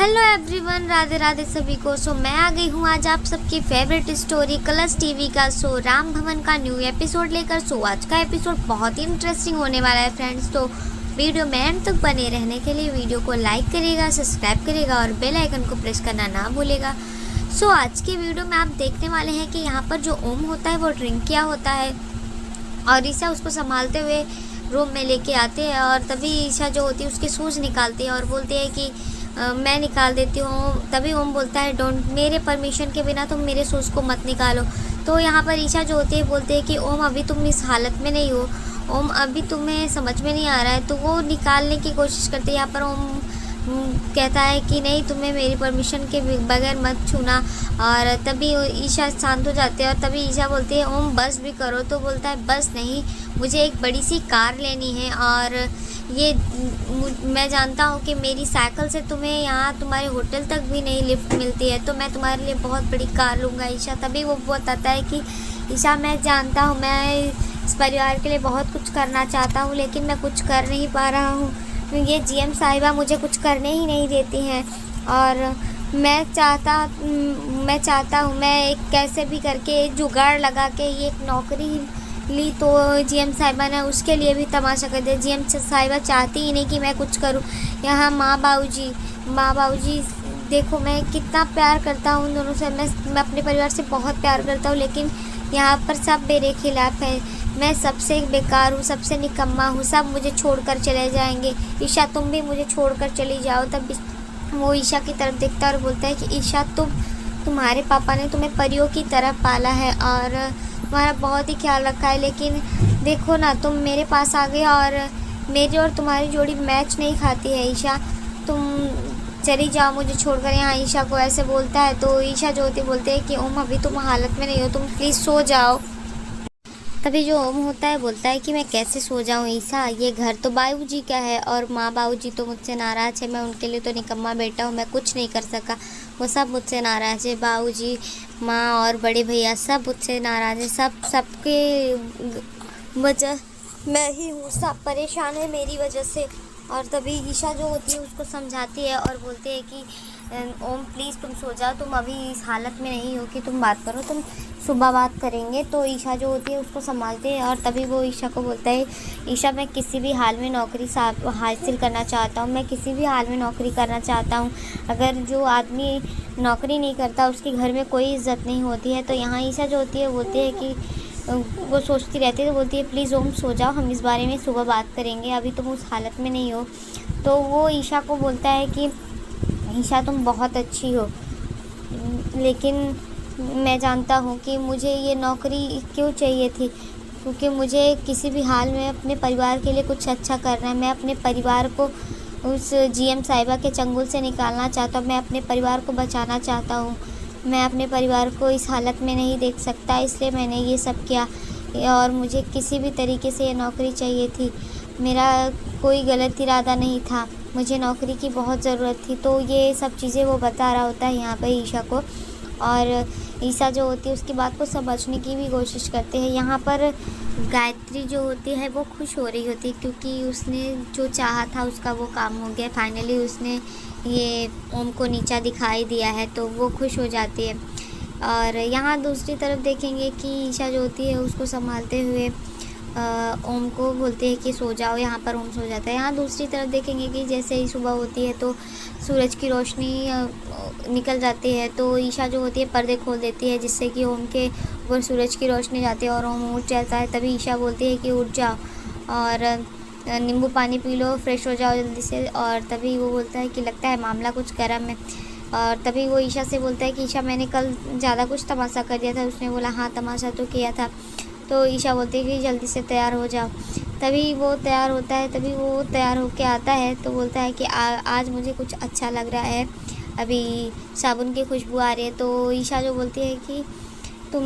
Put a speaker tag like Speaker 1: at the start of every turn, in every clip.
Speaker 1: Hello everyone, Radhe Radhe सभी को। मैं आ गई हूँ आज आप सबकी फेवरेट स्टोरी कलर्स टीवी का शो राम भवन का न्यू एपिसोड लेकर। आज का एपिसोड बहुत ही इंटरेस्टिंग होने वाला है फ्रेंड्स। तो वीडियो में एंड तक बने रहने के लिए वीडियो को लाइक करेगा, सब्सक्राइब करेगा और बेल आइकन को प्रेस करना ना भूलेगा। आज की वीडियो में आप देखने वाले हैं कि यहाँ पर जो ओम होता है वो ड्रिंक किया होता है और ईशा उसको संभालते हुए रूम में लेके आते हैं और तभी ईशा जो होती है उसके शूज़ निकालती है और बोलती है कि मैं निकाल देती हूँ। तभी ओम बोलता है डोंट, मेरे परमिशन के बिना तुम मेरे शूज़ को मत निकालो। तो यहाँ पर ईशा जो होती है बोलते हैं कि ओम अभी तुम इस हालत में नहीं हो, ओम अभी तुम्हें समझ में नहीं आ रहा है। तो वो निकालने की कोशिश करते हैं। यहाँ पर ओम कहता है कि नहीं, तुम्हें मेरी परमिशन के बगैर मत छूना। और तभी ईशा शांत हो जाते हैं और तभी ईशा बोलती है ओम बस भी करो। तो बोलता है बस नहीं, मुझे एक बड़ी सी कार लेनी है और ये मैं जानता हूँ कि मेरी साइकिल से तुम्हें यहाँ तुम्हारे होटल तक भी नहीं लिफ्ट मिलती है, तो मैं तुम्हारे लिए बहुत बड़ी कार लूँगा ईशा। तभी वो बताता है कि ईशा मैं जानता हूँ, मैं इस परिवार के लिए बहुत कुछ करना चाहता हूँ लेकिन मैं कुछ कर नहीं पा रहा हूँ। ये जीएम साहिबा मुझे कुछ करने ही नहीं देती हैं और मैं चाहता हूँ मैं एक कैसे भी करके जुगाड़ लगा के ये एक नौकरी ली तो जीएम साहिबा ने उसके लिए भी तमाशा कर दिया। जीएम साहिबा चाहती ही नहीं कि मैं कुछ करूँ। यहाँ माँ बाबूजी देखो मैं कितना प्यार करता हूँ उन दोनों से। मैं अपने परिवार से बहुत प्यार करता हूँ लेकिन यहाँ पर सब मेरे खिलाफ़ है। मैं सबसे बेकार हूँ, सबसे निकम्मा हूँ, सब मुझे छोड़कर चले जाएंगे। ईशा तुम भी मुझे छोड़कर चली जाओ। तब वो ईशा की तरफ देखता है और बोलता है कि ईशा तुम्हारे पापा ने तुम्हें परियों की तरह पाला है और तुम्हारा बहुत ही ख्याल रखा है, लेकिन देखो ना तुम मेरे पास आ गए और मेरी और तुम्हारी जोड़ी मैच नहीं खाती है। ईशा तुम चली जाओ मुझे छोड़कर। यहाँ ईशा को ऐसे बोलता है तो ईशा जो होती बोलते हैं कि ओम अभी तुम हालत में नहीं हो, तुम प्लीज़ सो जाओ। तभी जो ओम होता है बोलता है कि मैं कैसे सो जाऊँ ईशा, ये घर तो बाबूजी का है और माँ बाबूजी तो मुझसे नाराज़ है। मैं उनके लिए तो निकम्मा बेटा हूँ, मैं कुछ नहीं कर सका। वो सब मुझसे नाराज़ है, बाबूजी माँ और बड़े भैया सब मुझसे नाराज़ है। सबके वजह मैं ही हूँ, सब परेशान है मेरी वजह से। और तभी ईशा जो होती है उसको समझाती है और बोलते हैं कि ओम प्लीज़ तुम सो जाओ, तुम अभी इस हालत में नहीं हो कि तुम बात करो, तुम सुबह बात करेंगे। तो ईशा जो होती है उसको संभालते हैं और तभी वो ईशा को बोलता है ईशा मैं किसी भी हाल में नौकरी हासिल करना चाहता हूँ, मैं किसी भी हाल में नौकरी करना चाहता हूँ। अगर जो आदमी नौकरी नहीं करता उसके घर में कोई इज़्ज़त नहीं होती है। तो यहाँ ईशा जो होती है बोलती है कि वो सोचती रहती है तो बोलती है प्लीज़ ओम सो जाओ, हम इस बारे में सुबह बात करेंगे, अभी तुम उस हालत में नहीं हो। तो वो ईशा को बोलता है कि ईशा तुम बहुत अच्छी हो लेकिन मैं जानता हूँ कि मुझे ये नौकरी क्यों चाहिए थी, क्योंकि मुझे किसी भी हाल में अपने परिवार के लिए कुछ अच्छा करना है। मैं अपने परिवार को उस जीएम साहिबा के चंगुल से निकालना चाहता हूँ, मैं अपने परिवार को बचाना चाहता हूँ। मैं अपने परिवार को इस हालत में नहीं देख सकता, इसलिए मैंने ये सब किया और मुझे किसी भी तरीके से ये नौकरी चाहिए थी। मेरा कोई गलत इरादा नहीं था, मुझे नौकरी की बहुत ज़रूरत थी। तो ये सब चीज़ें वो बता रहा होता है यहाँ पर ईशा को और ईशा जो होती है उसकी बात को समझने की भी कोशिश करते हैं। यहाँ पर गायत्री जो होती है वो खुश हो रही होती है क्योंकि उसने जो चाहा था उसका वो काम हो गया। फाइनली उसने ये ओम को नीचा दिखाई दिया है तो वो खुश हो जाती है। और यहाँ दूसरी तरफ देखेंगे कि ईशा जो होती है उसको संभालते हुए ओम को बोलते हैं कि सो जाओ। यहाँ पर ओम सो जाता है। यहाँ दूसरी तरफ देखेंगे कि जैसे ही सुबह होती है तो सूरज की रोशनी निकल जाती है तो ईशा जो होती है पर्दे खोल देती है जिससे कि ओम के ऊपर सूरज की रोशनी जाती है और ओम उठ जाता है। तभी ईशा बोलती है कि उठ जाओ और नींबू पानी पी लो, फ्रेश हो जाओ जल्दी से। और तभी वो बोलता है कि लगता है मामला कुछ गर्म है। और तभी वो ईशा से बोलता है कि ईशा मैंने कल ज़्यादा कुछ तमाशा कर दिया था। उसने बोला हाँ तमाशा तो किया था। तो ईशा बोलती है कि जल्दी से तैयार हो जाओ। तभी वो तैयार होता है, तभी वो तैयार होके आता है तो बोलता है कि आज मुझे कुछ अच्छा लग रहा है, अभी साबुन की खुशबू आ रही है। तो ईशा जो बोलती है कि तुम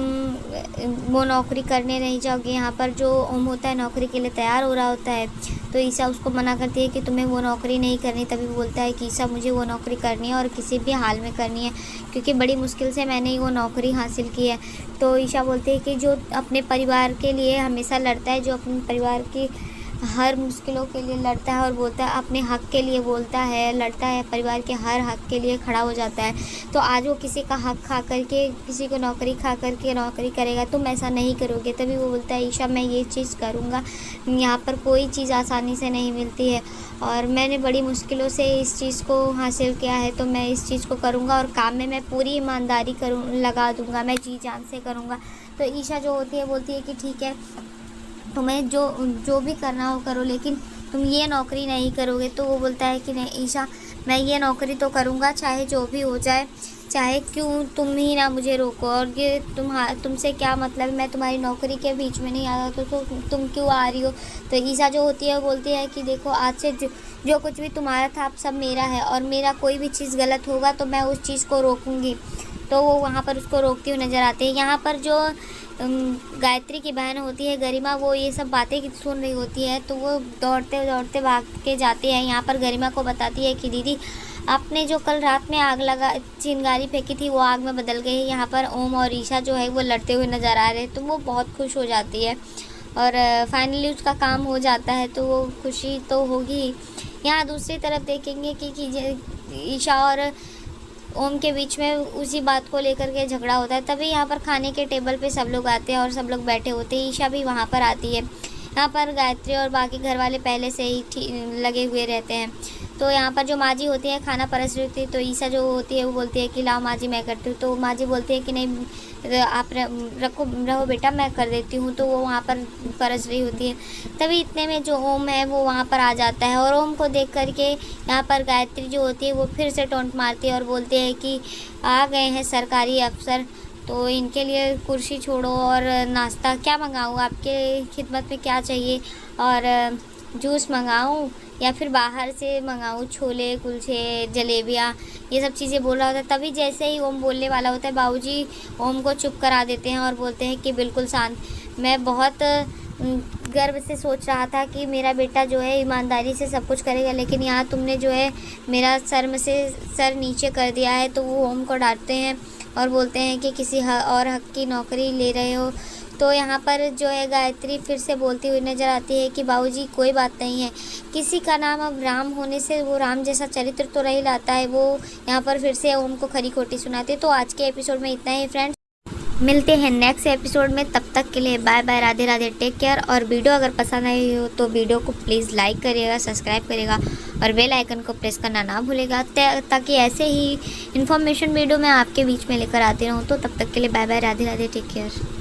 Speaker 1: वो नौकरी करने नहीं जाओगे। यहाँ पर जो ओम होता है नौकरी के लिए तैयार हो रहा होता है तो ईशा उसको मना करती है कि तुम्हें वो नौकरी नहीं करनी। तभी वो बोलता है कि ईशा मुझे वो नौकरी करनी है और किसी भी हाल में करनी है क्योंकि बड़ी मुश्किल से मैंने वो नौकरी हासिल की है। तो ईशा बोलती है कि जो अपने परिवार के लिए हमेशा लड़ता है, जो अपने परिवार की हर मुश्किलों के लिए लड़ता है और बोलता है, अपने हक़ के लिए बोलता है, लड़ता है, परिवार के हर हक़ के लिए खड़ा हो जाता है। तो आज वो किसी का हक़ खा कर के, किसी को नौकरी खा कर के नौकरी करेगा, तुम ऐसा नहीं करोगे। तभी वो बोलता है, ईशा मैं ये चीज़ करूँगा, यहाँ पर कोई चीज़ आसानी से नहीं मिलती है और मैंने बड़ी मुश्किलों से इस चीज़ को हासिल किया है, तो मैं इस चीज़ को करूँगा और काम में मैं पूरी ईमानदारी लगा दूँगा, मैं जी जान से करूँगा। तो ईशा जो होती है बोलती है कि ठीक है, तुम्हें जो भी करना हो करो, लेकिन तुम ये नौकरी नहीं करोगे। तो वो बोलता है कि नहीं ईशा, मैं ये नौकरी तो करूँगा, चाहे जो भी हो जाए, चाहे क्यों तुम ही ना मुझे रोको, और ये तुमसे क्या मतलब है, मैं तुम्हारी नौकरी के बीच में नहीं आ रहा, तो तुम क्यों आ रही हो। तो ईशा जो होती है वो बोलती है कि देखो, आज से जो कुछ भी तुम्हारा था अब सब मेरा है, और मेरा कोई भी चीज़ गलत होगा तो मैं उस चीज़ को रोकूँगी। तो वो वहाँ पर उसको रोकती हुई नज़र आती है। यहाँ पर जो गायत्री की बहन होती है गरिमा, वो ये सब बातें सुन रही होती है, तो वो दौड़ते दौड़ते भाग के जाती है। यहाँ पर गरिमा को बताती है कि दीदी, आपने जो कल रात में आग लगा चिंगारी फेंकी थी वो आग में बदल गई है। यहाँ पर ओम और ईशा जो है वो लड़ते हुए नज़र आ रहे हैं, तो वो बहुत खुश हो जाती है और फाइनली उसका काम हो जाता है, तो वो खुशी तो होगी ही। यहाँ दूसरी तरफ देखेंगे कि ईशा और ओम के बीच में उसी बात को लेकर के झगड़ा होता है। तभी यहाँ पर खाने के टेबल पे सब लोग आते हैं और सब लोग बैठे होते हैं। ईशा भी वहाँ पर आती है। यहाँ पर गायत्री और बाकी घर वाले पहले से ही लगे हुए रहते हैं। तो यहाँ पर जो माँ जी होती है खाना परस रही होती है, तो ईशा जो होती है वो बोलती है कि लाओ माँ जी, मैं करती हूँ। तो माँ जी बोलती है कि नहीं, आप रहो बेटा, मैं कर देती हूँ। तो वो वहाँ पर परस रही होती है। तभी इतने में जो ओम है वो वहाँ पर आ जाता है और ओम को देख करके यहाँ पर गायत्री जो होती है वो फिर से टोंट मारती है और बोलती है कि आ गए हैं सरकारी अफसर, तो इनके लिए कुर्सी छोड़ो और नाश्ता क्या मंगाऊँ, आपके खिदमत में क्या चाहिए, और जूस मंगाऊँ या फिर बाहर से मंगाऊँ, छोले कुलचे जलेबियाँ, ये सब चीज़ें बोल रहा होता है। तभी जैसे ही ओम बोलने वाला होता है, बाबूजी ओम को चुप करा देते हैं और बोलते हैं कि बिल्कुल शांत। मैं बहुत गर्व से सोच रहा था कि मेरा बेटा जो है ईमानदारी से सब कुछ करेगा, लेकिन यहाँ तुमने जो है मेरा सर में से सर नीचे कर दिया है। तो वो ओम को डांटते हैं और बोलते हैं कि किसी और हक की नौकरी ले रहे हो। तो यहाँ पर जो है गायत्री फिर से बोलती हुई नज़र आती है कि बाबूजी कोई बात नहीं है, किसी का नाम अब राम होने से वो राम जैसा चरित्र तो नहीं लाता है। वो यहाँ पर फिर से ओम को खरी खोटी सुनाते हैं। तो आज के एपिसोड में इतना ही फ्रेंड्स, मिलते हैं नेक्स्ट एपिसोड में। तब तक के लिए bye bye, Radhe Radhe, take care. और वीडियो अगर पसंद आई हो तो वीडियो को प्लीज़ लाइक करिएगा, सब्सक्राइब करिएगा और बेल आइकन को प्रेस करना ना भूलेगा, ताकि ऐसे ही इन्फॉर्मेशन वीडियो मैं आपके बीच में लेकर आती रहूँ। तो तब तक के लिए bye bye, Radhe Radhe, take care.